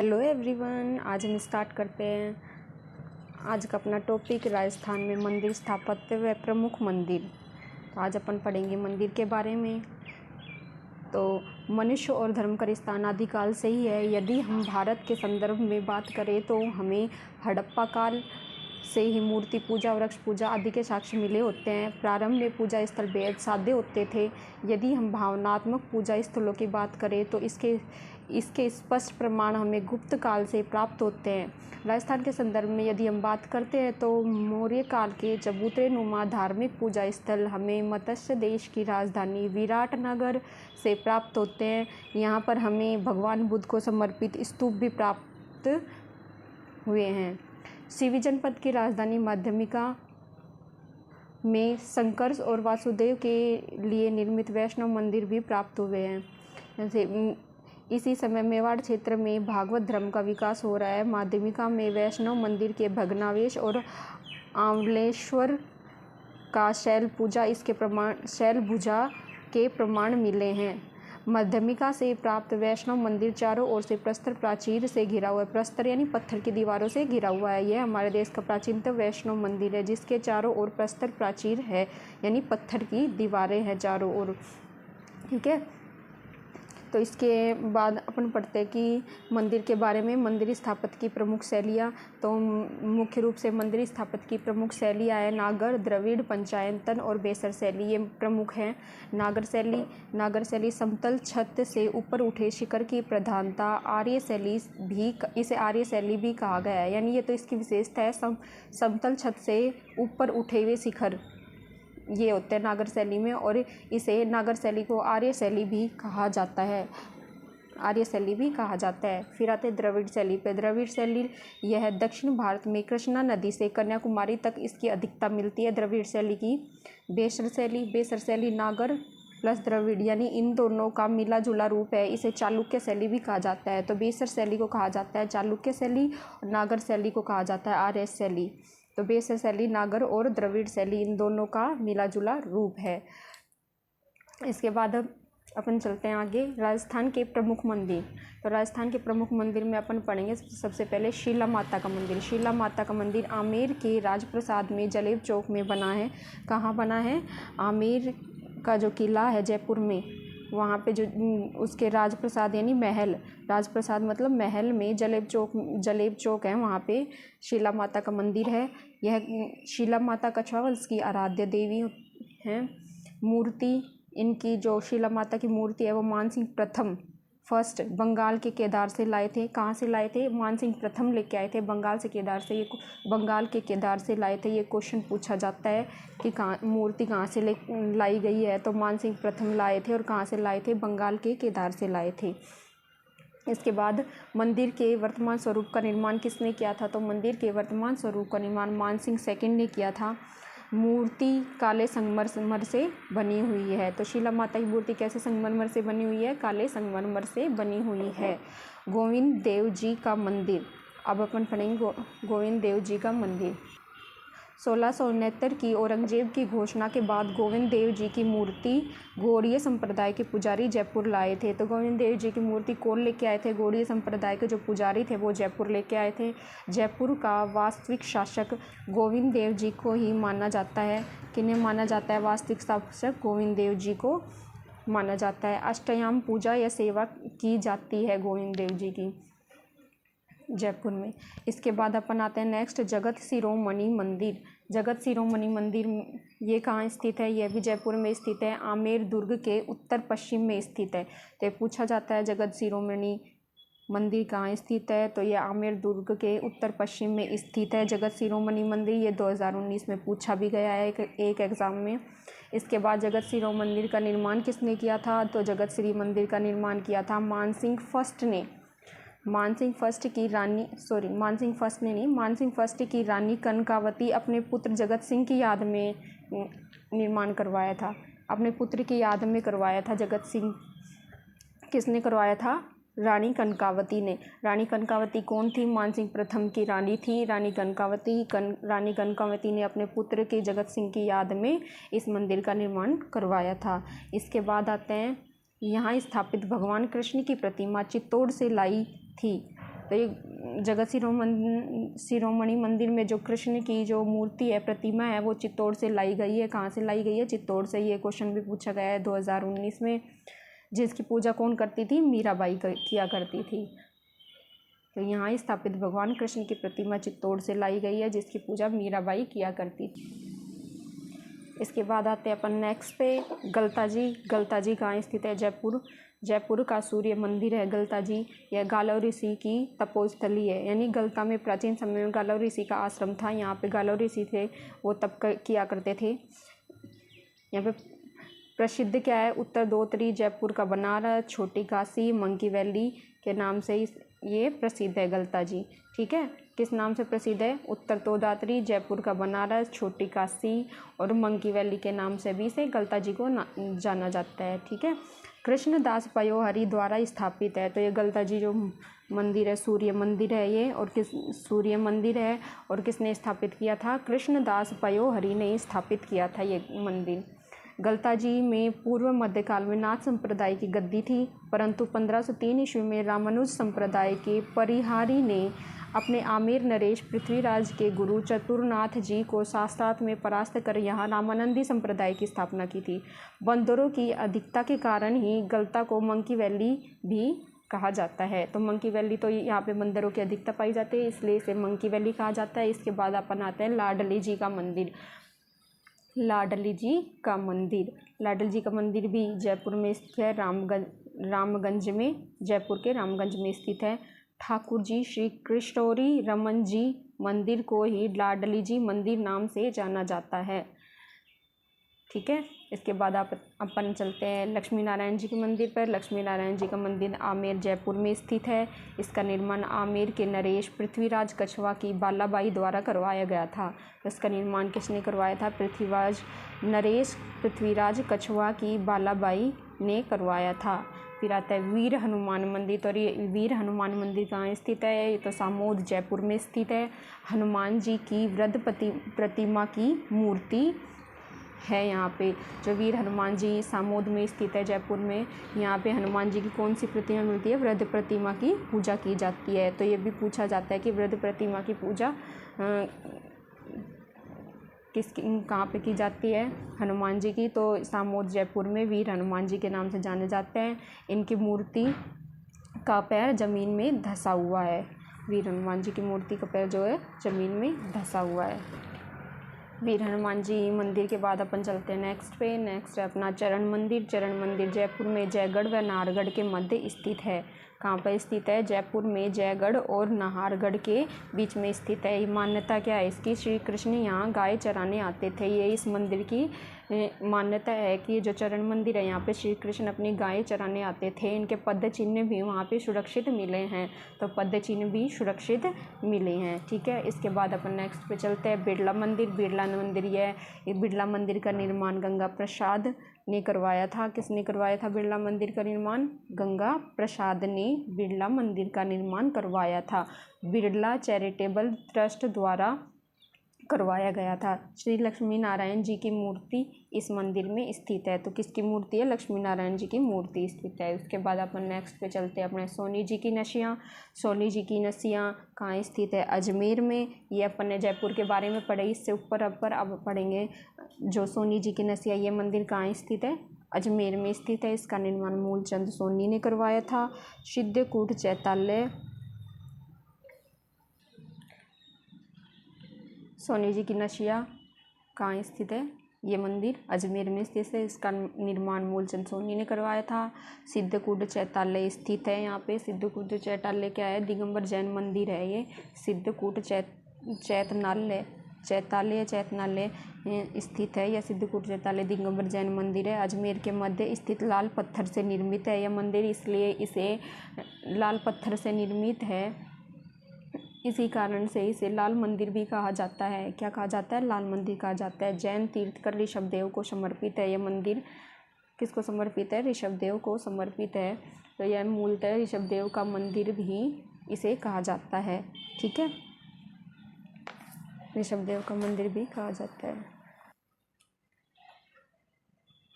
Hello everyone, आज हम start करते हैं। आज का अपना टॉपिक राजस्थान में मंदिर स्थापत्य व प्रमुख मंदिर। तो आज अपन पढ़ेंगे मंदिर के बारे में। तो मनुष्य और धर्म का स्थान आदिकाल से ही है। यदि हम भारत के संदर्भ में बात करें तो हमें हड़प्पा काल से ही मूर्ति पूजा, वृक्ष पूजा आदि के साक्ष्य मिले होते हैं। प्रारंभ में पूजा स्थल बेहद सादे होते थे। यदि हम भावनात्मक पूजा स्थलों की बात करें तो इसके स्पष्ट प्रमाण हमें गुप्त काल से प्राप्त होते हैं। राजस्थान के संदर्भ में यदि हम बात करते हैं तो मौर्य काल के चबूतरे नुमा धार्मिक पूजा स्थल हमें मत्स्य देश की राजधानी विराटनगर से प्राप्त होते हैं। यहाँ पर हमें भगवान बुद्ध को समर्पित स्तूप भी प्राप्त हुए हैं। शिवी जनपद की राजधानी माध्यमिका में संकर्ष और वासुदेव के लिए निर्मित वैष्णव मंदिर भी प्राप्त हुए हैं। जैसे इसी समय मेवाड़ क्षेत्र में भागवत धर्म का विकास हो रहा है। माध्यमिका में वैष्णव मंदिर के भग्नावशेष और आंवलेश्वर का शैल भुजा के प्रमाण मिले हैं। माध्यमिका से प्राप्त वैष्णव मंदिर चारों ओर से प्रस्तर प्राचीर से घिरा हुआ है। प्रस्तर यानी पत्थर की दीवारों से घिरा हुआ है। यह हमारे देश का प्राचीनतम वैष्णव मंदिर है, जिसके चारों ओर प्रस्तर प्राचीर है, यानी पत्थर की दीवारें हैं चारों ओर। ठीक है। तो इसके बाद अपन पढ़ते हैं कि मंदिर के बारे में। मंदिर स्थापत्य की प्रमुख शैलियाँ, तो मुख्य रूप से मंदिर स्थापत्य की प्रमुख शैलियाँ है नागर, द्रविड़, पंचायतन और बेसर शैली, ये प्रमुख हैं। नागर शैली समतल छत से ऊपर उठे शिखर की प्रधानता। इसे आर्य शैली भी कहा गया है, यानी ये तो इसकी विशेषता है। समतल छत से ऊपर उठे हुए शिखर ये होते हैं नागर शैली में, और इसे नागर शैली को आर्य शैली भी कहा जाता है। फिर आते द्रविड़ शैली पे। द्रविड़ शैली यह दक्षिण भारत में कृष्णा नदी से कन्याकुमारी तक इसकी अधिकता मिलती है द्रविड़ शैली की। बेसर शैली नागर प्लस द्रविड़ यानी इन दोनों का मिला जुला रूप है। इसे चालुक्य शैली भी कहा जाता है। तो बेसर शैली को कहा जाता है चालुक्य शैली, और नागर शैली को कहा जाता है आर्य शैली। तो बेसर शैली नागर और द्रविड़ शैली इन दोनों का मिला जुला रूप है। इसके बाद अब अपन चलते हैं आगे। राजस्थान के प्रमुख मंदिर। तो राजस्थान के प्रमुख मंदिर में अपन पढ़ेंगे सबसे पहले शीला माता का मंदिर। शीला माता का मंदिर आमेर के राजप्रसाद में जलेब चौक में बना है। कहाँ बना है? आमेर का जो किला है जयपुर में, वहाँ पे जो उसके राजप्रसाद यानी महल, राजप्रसाद मतलब महल में जलेब चौक है, वहाँ पे शीला माता का मंदिर है। यह शीला माता कछवा वंश की आराध्य देवी हैं। मूर्ति इनकी जो शीला माता की मूर्ति है वो मानसिंह प्रथम फर्स्ट बंगाल के केदार से लाए थे। कहाँ से लाए थे? मानसिंह प्रथम लेके आए थे बंगाल के केदार से लाए थे। ये क्वेश्चन पूछा जाता है कि मूर्ति कहाँ से लाई गई है, तो मानसिंह प्रथम लाए थे। और कहाँ से लाए थे? बंगाल के केदार से लाए थे। इसके बाद मंदिर के वर्तमान स्वरूप का निर्माण किसने किया था? तो मंदिर के वर्तमान स्वरूप का निर्माण मानसिंह सेकंड ने किया था। मूर्ति काले संगमरमर से बनी हुई है। तो शीला माता की मूर्ति कैसे संगमरमर से बनी हुई है? काले संगमरमर से बनी हुई है। गोविंद देव जी का मंदिर। अब अपन पढ़ेंगे गोविंद देव जी का मंदिर। 1669 की औरंगजेब की घोषणा के बाद गोविंद देव जी की मूर्ति गौड़ीय संप्रदाय के पुजारी जयपुर लाए थे। तो गोविंद देव जी की मूर्ति कौन लेके आए थे? गौड़ीय संप्रदाय के जो पुजारी थे वो जयपुर लेके आए थे। जयपुर का वास्तविक शासक गोविंद देव जी को ही माना जाता है। किन्हें माना जाता है? वास्तविक शासक गोविंद देव जी को माना जाता है। अष्टयाम पूजा या सेवा की जाती है गोविंद देव जी की जयपुर में। इसके बाद अपन आते हैं नेक्स्ट जगत शिरोमणि मंदिर। जगत शिरोमणि मंदिर ये कहाँ स्थित है? यह भी जयपुर में स्थित है। आमेर दुर्ग के उत्तर पश्चिम में स्थित है। तो पूछा जाता है जगत शिरोमणि मंदिर कहाँ स्थित है? तो ये आमेर दुर्ग के उत्तर पश्चिम में स्थित है जगत शिरोमणि मंदिर। ये 2019 में पूछा भी गया है एक एग्ज़ाम में। इसके बाद जगत शिरोमणि मंदिर का निर्माण किसने किया था? तो जगत श्री मंदिर का निर्माण किया था मानसिंह फर्स्ट ने। मानसिंह फर्स्ट की रानी कनकावती अपने पुत्र जगत सिंह की याद में निर्माण करवाया था। अपने पुत्र की याद में करवाया था जगत सिंह। किसने करवाया था? रानी कनकावती ने। रानी कनकावती कौन थी? मानसिंह प्रथम की रानी थी रानी कनकावती ने अपने पुत्र के जगत सिंह की याद में इस मंदिर का निर्माण करवाया था। इसके बाद आते हैं यहाँ स्थापित भगवान कृष्ण की प्रतिमा चित्तौड़ से लाई थी। तो ये जगत शिरोमणि मंदिर में जो कृष्ण की जो मूर्ति है, प्रतिमा है, वो चित्तौड़ से लाई गई है। कहाँ से लाई गई है? चित्तौड़ से। ये क्वेश्चन भी पूछा गया है 2019 में। जिसकी पूजा कौन करती थी? मीराबाई किया करती थी। तो यहाँ स्थापित भगवान कृष्ण की प्रतिमा चित्तौड़ से लाई गई है, जिसकी पूजा मीराबाई किया करती थी। इसके बाद आते हैं अपन नेक्स्ट पे, गलता जी। गलता जी कहाँ स्थित है? जयपुर। जयपुर का सूर्य मंदिर है गलता जी। यह गालव ऋषि की तपोस्थली है, यानी गलता में प्राचीन समय में गालव ऋषि का आश्रम था। यहाँ पे गालव ऋषि थे, वो तप किया करते थे। यहाँ पे प्रसिद्ध क्या है? उत्तरदोतरी, जयपुर का बनारस, छोटी काशी, मंकी वैली के नाम से ये प्रसिद्ध है गलता जी। ठीक है, किस नाम से प्रसिद्ध है? उत्तरदोदात्री, जयपुर का बनारस, छोटी काशी और मंकी वैली के नाम से भी इसे गलता जी को जाना जाता है। ठीक है, कृष्णदास पयोहरी द्वारा स्थापित है। तो ये गलता जी जो मंदिर है, सूर्य मंदिर है ये, और सूर्य मंदिर है, और किसने स्थापित किया था? कृष्णदास पयोहरी ने स्थापित किया था ये मंदिर। गलता जी में पूर्व मध्यकाल में नाथ संप्रदाय की गद्दी थी, परंतु 1503 ईस्वी में रामानुज संप्रदाय के परिहारी ने अपने आमेर नरेश पृथ्वीराज के गुरु चतुरनाथ जी को शास्त्रार्थ में परास्त कर यहाँ रामानंदी संप्रदाय की स्थापना की थी। बंदरों की अधिकता के कारण ही गलता को मंकी वैली भी कहा जाता है। तो मंकी वैली, तो यहाँ पे बंदरों की अधिकता पाई जाती है, इसलिए इसे मंकी वैली कहा जाता है। इसके बाद अपन आते हैं लाडली जी का मंदिर। लाडली जी का मंदिर। लाडली जी का मंदिर भी जयपुर में स्थित है, रामगंज में, जयपुर के रामगंज में स्थित है। ठाकुर जी श्री कृष्णौरी रमन जी मंदिर को ही लाडली जी मंदिर नाम से जाना जाता है। ठीक है, इसके बाद अपन चलते हैं लक्ष्मी नारायण जी के मंदिर पर। लक्ष्मी नारायण जी का मंदिर आमेर, जयपुर में स्थित है। इसका निर्माण आमेर के नरेश पृथ्वीराज कछवा की बालाबाई द्वारा करवाया गया था। इसका निर्माण किसने करवाया था? नरेश पृथ्वीराज कछवा की बालाबाई ने करवाया था। फिर आता है वीर हनुमान मंदिर। तो ये वीर हनुमान मंदिर कहाँ स्थित है? ये तो सामोद, जयपुर में स्थित है। हनुमान जी की वृद्ध प्रतिमा की मूर्ति है यहाँ पे। जो वीर हनुमान जी सामोद में स्थित है, जयपुर में, यहाँ पे हनुमान जी की कौन सी प्रतिमा मिलती है? वृद्ध प्रतिमा की पूजा की जाती है। तो ये भी पूछा जाता है कि वृद्ध प्रतिमा की पूजा कहाँ पे की जाती है? हनुमान जी की। तो सामोद, जयपुर में वीर हनुमान जी के नाम से जाने जाते हैं। इनकी मूर्ति का पैर जमीन में धंसा हुआ है। वीर हनुमान जी की मूर्ति का पैर जो है जमीन में धंसा हुआ है। वीर हनुमान जी मंदिर के बाद अपन चलते हैं नेक्स्ट पे। नेक्स्ट है अपना चरण मंदिर। चरण मंदिर जयपुर में जयगढ़ व नाहरगढ़ के मध्य स्थित है। कहाँ पर स्थित है? जयपुर में जयगढ़ और नाहरगढ़ के बीच में स्थित है। मान्यता क्या है इसकी? श्री कृष्ण यहाँ गाय चराने आते थे। ये इस मंदिर की मान्यता है कि जो चरण मंदिर है, यहाँ पे श्री कृष्ण अपनी गाय चराने आते थे। इनके पद चिन्ह भी वहाँ पे सुरक्षित मिले हैं। तो पद चिन्ह भी सुरक्षित मिले हैं। ठीक है, इसके बाद अपन नेक्स्ट पे चलते हैं बिरला मंदिर। बिरला मंदिर ये बिरला मंदिर का निर्माण गंगा प्रसाद ने करवाया था। किसने करवाया था बिरला मंदिर का निर्माण? गंगा प्रसाद ने बिरला मंदिर का निर्माण करवाया था। बिरला चैरिटेबल ट्रस्ट द्वारा करवाया गया था। श्री लक्ष्मी नारायण जी की मूर्ति इस मंदिर में स्थित है। तो किसकी मूर्ति है? लक्ष्मी नारायण जी की मूर्ति स्थित है। उसके बाद अपन नेक्स्ट पे चलते हैं अपने सोनी जी की नशियाँ। सोनी जी की नशियाँ कहाँ स्थित है? अजमेर में। ये अपन ने जयपुर के बारे में पढ़े, इससे ऊपर अब पढ़ेंगे जो सोनी जी की नशियाँ। ये मंदिर कहाँ स्थित है? अजमेर में स्थित है। इसका निर्माण मूलचंद सोनी ने करवाया था। सिद्धकूट चैताल्य सोनी जी की नशिया कहाँ स्थित है? ये मंदिर अजमेर में स्थित है। इसका निर्माण मूलचंद सोनी ने करवाया था। सिद्धकूट चैताल्य स्थित है यहाँ पे। सिद्धकूट चैताल्य क्या है? दिगंबर जैन मंदिर है ये। सिद्धकूट चैतन्यालय स्थित है। यह सिद्धकूट चैताल्य दिगंबर जैन मंदिर है। अजमेर के मध्य स्थित लाल पत्थर से निर्मित है यह मंदिर, इसलिए इसे लाल पत्थर से निर्मित है, इसी कारण से इसे लाल मंदिर भी कहा जाता है। क्या कहा जाता है? लाल मंदिर कहा जाता है। जैन तीर्थकर ऋषभदेव को समर्पित है। यह मंदिर किसको समर्पित है? ऋषभदेव को समर्पित है। तो यह मूलतः ऋषभदेव का मंदिर भी इसे कहा जाता है। ठीक है, ऋषभदेव का मंदिर भी कहा जाता है।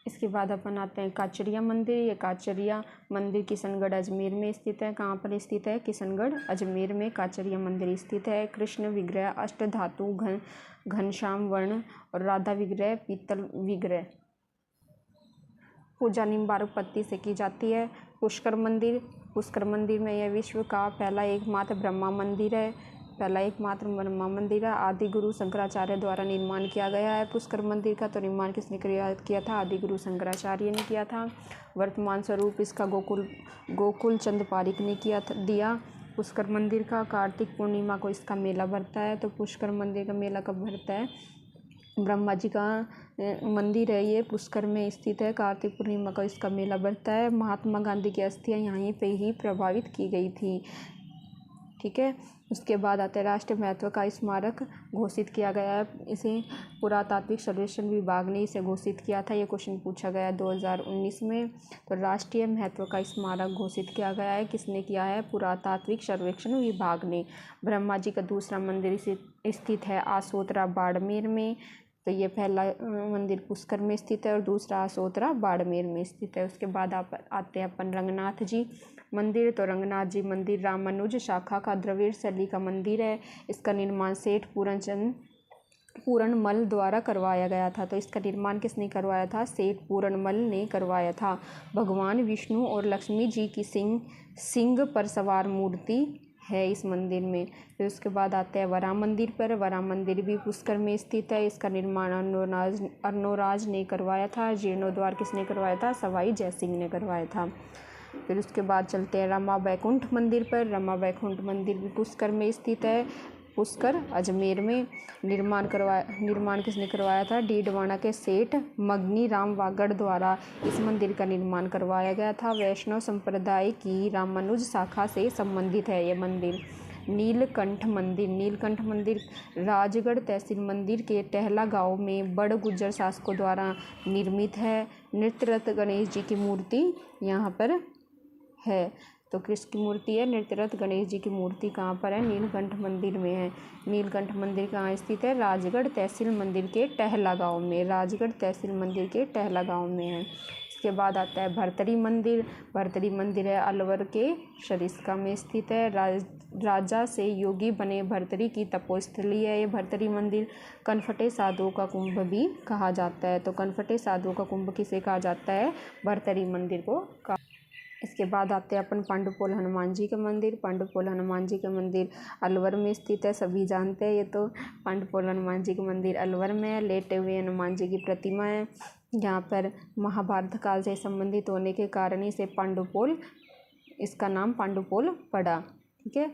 इसके बाद अपन आते हैं काचरिया मंदिर। ये काचरिया मंदिर किशनगढ़ अजमेर में स्थित है। कहाँ पर स्थित है? किशनगढ़ अजमेर में काचरिया मंदिर स्थित है। कृष्ण विग्रह अष्ट धातु घनश्याम वर्ण और राधा विग्रह पीतल विग्रह। पूजा निम्बारुक पत्ती से की जाती है। पुष्कर मंदिर। पुष्कर मंदिर में यह विश्व का पहला एकमात्र ब्रह्मा मंदिर है। आदि गुरु शंकराचार्य द्वारा निर्माण किया गया है पुष्कर मंदिर का। तो निर्माण किसने किया था? आदि गुरु शंकराचार्य ने किया था। वर्तमान स्वरूप इसका गोकुल चंद पारिक ने दिया। पुष्कर मंदिर का कार्तिक पूर्णिमा को इसका मेला भरता है। तो पुष्कर मंदिर का मेला कब भरता है? ब्रह्मा जी का मंदिर है, ये पुष्कर में स्थित है। कार्तिक पूर्णिमा को इसका मेला भरता है। महात्मा गांधी की अस्थियां यहीं पे ही प्रभावित की गई थी। ठीक है। उसके बाद आता है राष्ट्रीय महत्व का स्मारक घोषित किया गया है। इसे पुरातात्विक सर्वेक्षण विभाग ने इसे घोषित किया था। ये क्वेश्चन पूछा गया 2019 में। तो राष्ट्रीय महत्व का स्मारक घोषित किया गया है। किसने किया है? पुरातात्विक सर्वेक्षण विभाग ने। ब्रह्मा जी का दूसरा मंदिर स्थित है आसोतरा बाड़मेर में। तो ये पहला मंदिर पुष्कर में स्थित है और दूसरा आसोतरा बाड़मेर में स्थित है। उसके बाद आते हैं अपन रंगनाथ जी मंदिर। तो रंगनाथ जी मंदिर रामानुज शाखा का द्रविड़ शैली का मंदिर है। इसका निर्माण सेठ पूरणमल द्वारा करवाया गया था। तो इसका निर्माण किसने करवाया था? सेठ पूरणमल ने करवाया था। भगवान विष्णु और लक्ष्मी जी की सिंह पर सवार मूर्ति है इस मंदिर में। फिर उसके बाद आते हैं वरा मंदिर पर। वरा मंदिर भी पुष्कर में स्थित है। इसका निर्माण अर्नोराज ने करवाया था। जीर्णोद्वार किसने करवाया था? सवाई जयसिंह ने करवाया था। फिर उसके बाद चलते हैं रमा बैकुंठ मंदिर पर। रमा बैकुंठ मंदिर भी पुष्कर में स्थित है, पुष्कर अजमेर में। निर्माण किसने करवाया था? डीडवाना के सेठ मगनी राम वागड़ द्वारा इस मंदिर का निर्माण करवाया गया था। वैष्णव संप्रदाय की रामानुज शाखा से संबंधित है ये मंदिर। नीलकंठ मंदिर राजगढ़ तहसील मंदिर के टहला गांव में बड़ गुज्जर शासकों द्वारा निर्मित है। नृत्यरत गणेश जी की मूर्ति यहाँ पर है। तो किसकी मूर्ति है? नृत्यरत गणेश जी की मूर्ति कहाँ पर है? नीलकंठ मंदिर में है। नीलकंठ मंदिर कहाँ स्थित है? राजगढ़ तहसील मंदिर के टहला गांव में। राजगढ़ तहसील मंदिर के टहला गांव में है। इसके बाद आता है भरतरी मंदिर। भरतरी मंदिर है अलवर के सरिस्का में स्थित है। राजा से योगी बने भरतरी की तपोस्थली है ये भरतरी मंदिर। कनफटे साधुओं का कुंभ भी कहा जाता है। तो कनफटे साधुओं का कुंभ किसे कहा जाता है? भरतरी मंदिर को। इसके बाद आते हैं अपन पांडुपोल हनुमान जी के मंदिर। पांडुपोल हनुमान जी के मंदिर अलवर में स्थित है, सभी जानते हैं ये तो। पांडुपोल हनुमान जी के मंदिर अलवर में है। लेटे हुए हनुमान जी की प्रतिमा है। यहाँ पर महाभारत काल से संबंधित होने के कारण इसे इसका नाम पांडुपोल पड़ा। ठीक है।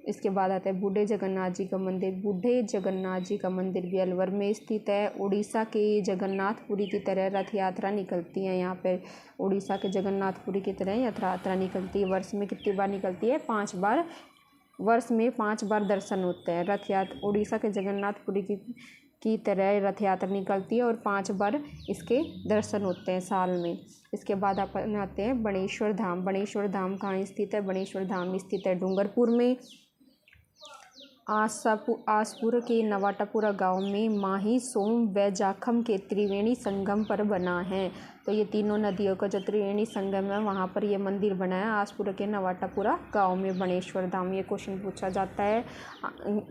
इसके बाद आता है बूढ़े जगन्नाथ जी का मंदिर। बूढ़े जगन्नाथ जी का मंदिर भी अलवर में स्थित है। उड़ीसा के जगन्नाथपुरी की तरह रथ यात्रा निकलती है यहाँ पे। उड़ीसा के जगन्नाथपुरी की तरह रथ यात्रा निकलती है। वर्ष में कितनी बार निकलती है? 5 बार। वर्ष में 5 बार दर्शन होते हैं। रथ यात्रा उड़ीसा के जगन्नाथपुरी की तरह रथ यात्रा निकलती है और 5 बार इसके दर्शन होते हैं साल में। इसके बाद अपन आते हैं बणेश्वर धाम। बणेश्वर धाम कहाँ स्थित है? बणेश्वर धाम स्थित है डूंगरपुर में। आसपुर के नवाटापुरा गांव में माही सोम व जाखम के त्रिवेणी संगम पर बना है। तो ये तीनों नदियों का जो त्रिवेणी संगम है वहाँ पर ये मंदिर बना है आसपुर के नवाटापुरा गांव में बणेश्वर धाम। ये क्वेश्चन पूछा जाता है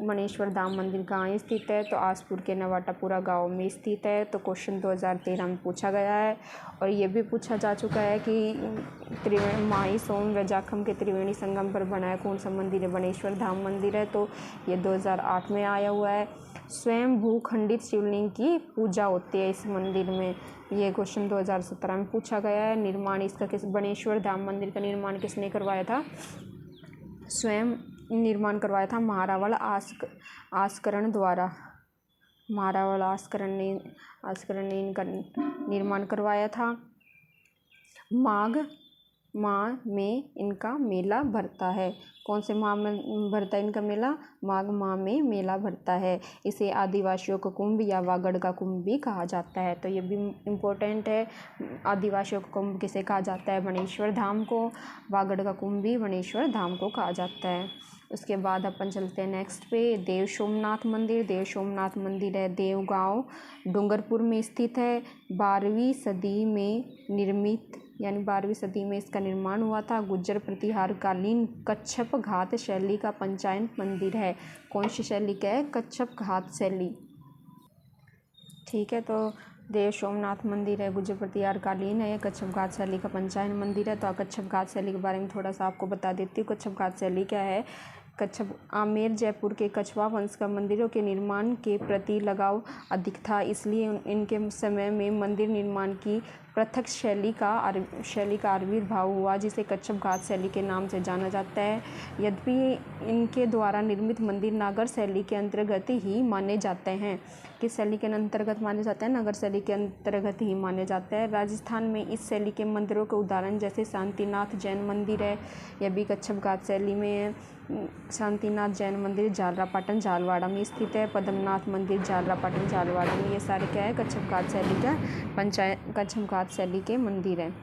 बणेश्वर धाम मंदिर कहाँ स्थित है? तो आसपुर के नवाटापुरा गांव में स्थित है। तो क्वेश्चन 2013 में पूछा गया है। और ये भी पूछा जा चुका है कि माही सोम व जाखम के त्रिवेणी संगम पर बना है कौन सा मंदिर है? बणेश्वर धाम मंदिर है। तो ये 2008 में आया हुआ है। स्वयं भूखंडित शिवलिंग की पूजा होती है इस मंदिर में। ये क्वेश्चन 2017 में पूछा गया है। निर्माण इसका बणेश्वर धाम मंदिर का निर्माण किसने करवाया था? स्वयं निर्माण करवाया था महारावल आस्करण द्वारा। महारावल आस्करण ने इनका निर्माण करवाया था। माघ माह में इनका मेला भरता है। कौन से माह में भरता है इनका मेला? माघ माह में मेला भरता है। इसे आदिवासियों का कुंभ या वागड़ का कुंभ भी कहा जाता है। तो ये भी इम्पोर्टेंट है। आदिवासियों का कुंभ किसे कहा जाता है? बणेश्वर धाम को। वागड़ का कुंभ भी बणेश्वर धाम को कहा जाता है। उसके बाद अपन चलते हैं नेक्स्ट पे, देव सोमनाथ मंदिर। देव सोमनाथ मंदिर है देवगांव डूंगरपुर में स्थित है। 12वीं सदी में निर्मित, यानी 12वीं सदी में इसका निर्माण हुआ था। गुर्जर प्रतिहार कालीन कच्छप घात शैली का पंचायत मंदिर है। कौन सी शैली का है? कच्छप घात शैली। ठीक है, तो देव सोमनाथ मंदिर है, गुर्जर प्रतिहार कालीन है, कच्छप घात शैली का पंचायत मंदिर है। तो कच्छप घात शैली के बारे में थोड़ा सा आपको बता देती हूँ। कच्छप घात शैली क्या है? कच्छप आमेर जयपुर के कछवा वंश का मंदिरों के निर्माण के प्रति लगाव अधिक था, इसलिए इनके समय में मंदिर निर्माण की पृथक शैली का आविर्भाव हुआ, जिसे कच्छप घात शैली के नाम से जाना जाता है। यद्यपि इनके द्वारा निर्मित मंदिर नागर शैली के अंतर्गत ही माने जाते हैं। किस शैली के अंतर्गत माने जाते हैं? नगर शैली के अंतर्गत ही माने जाते हैं। राजस्थान में इस शैली के मंदिरों के उदाहरण जैसे शांतिनाथ जैन मंदिर है, यह भी कच्छप घात शैली में है। शांतिनाथ जैन मंदिर झालरापाटन झालवाड़ा में स्थित है। पद्मनाथ मंदिर झालरापाटन झालवाड़ा में। ये सारे क्या है? कच्छप घात शैली का कच्छप घात शैली के मंदिर हैं।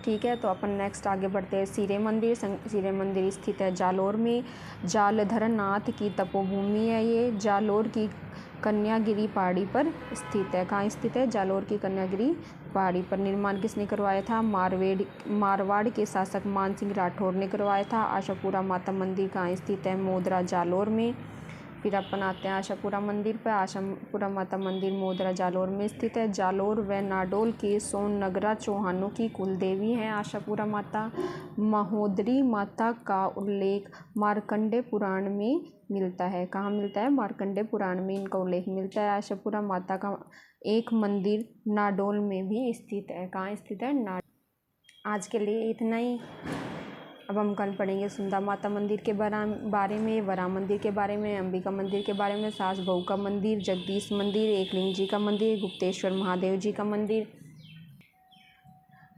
ठीक है, तो अपन नेक्स्ट आगे बढ़ते हैं। सिरे मंदिर। सिरे मंदिर स्थित है जालोर में। जालधर नाथ की तपोभूमि है ये। जालोर की कन्यागिरी पहाड़ी पर स्थित है। कहाँ स्थित है? जालोर की कन्यागिरी पहाड़ी पर। निर्माण किसने करवाया था? मारवाड़ के शासक मान सिंह राठौर ने करवाया था। आशापुरा माता मंदिर कहाँ स्थित है? मोदरा जालोर में। फिर अपन आते हैं आशापुरा मंदिर पर। आशापुरा माता मंदिर मोदरा जालोर में स्थित है। जालोर व नाडोल के सोननगरा चौहानों की कुलदेवी हैं आशापुरा माता। महोदरी माता का उल्लेख मार्कंडेय पुराण में मिलता है। कहाँ मिलता है? मार्कंडेय पुराण में इनका उल्लेख मिलता है। आशापुरा माता का एक मंदिर नाडोल में भी स्थित है। कहाँ स्थित है? आज के लिए इतना ही। अब हम कल पढ़ेंगे सुंदा माता मंदिर के बारे में, वरा मंदिर के बारे में, अंबिका मंदिर के बारे में, सास बहू का मंदिर, जगदीश मंदिर, एकलिंग जी का मंदिर, गुप्तेश्वर महादेव जी का मंदिर,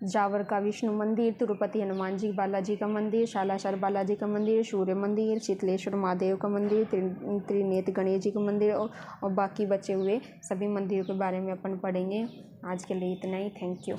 जावर का विष्णु मंदिर, तिरुपति हनुमान जी बालाजी का मंदिर, शालासर बालाजी का मंदिर, सूर्य मंदिर, शीतलेश्वर महादेव का मंदिर, त्रिनेत्र गणेश जी का मंदिर और बाकी बचे हुए सभी मंदिरों के बारे में अपन पढ़ेंगे। आज के लिए इतना ही। Thank you.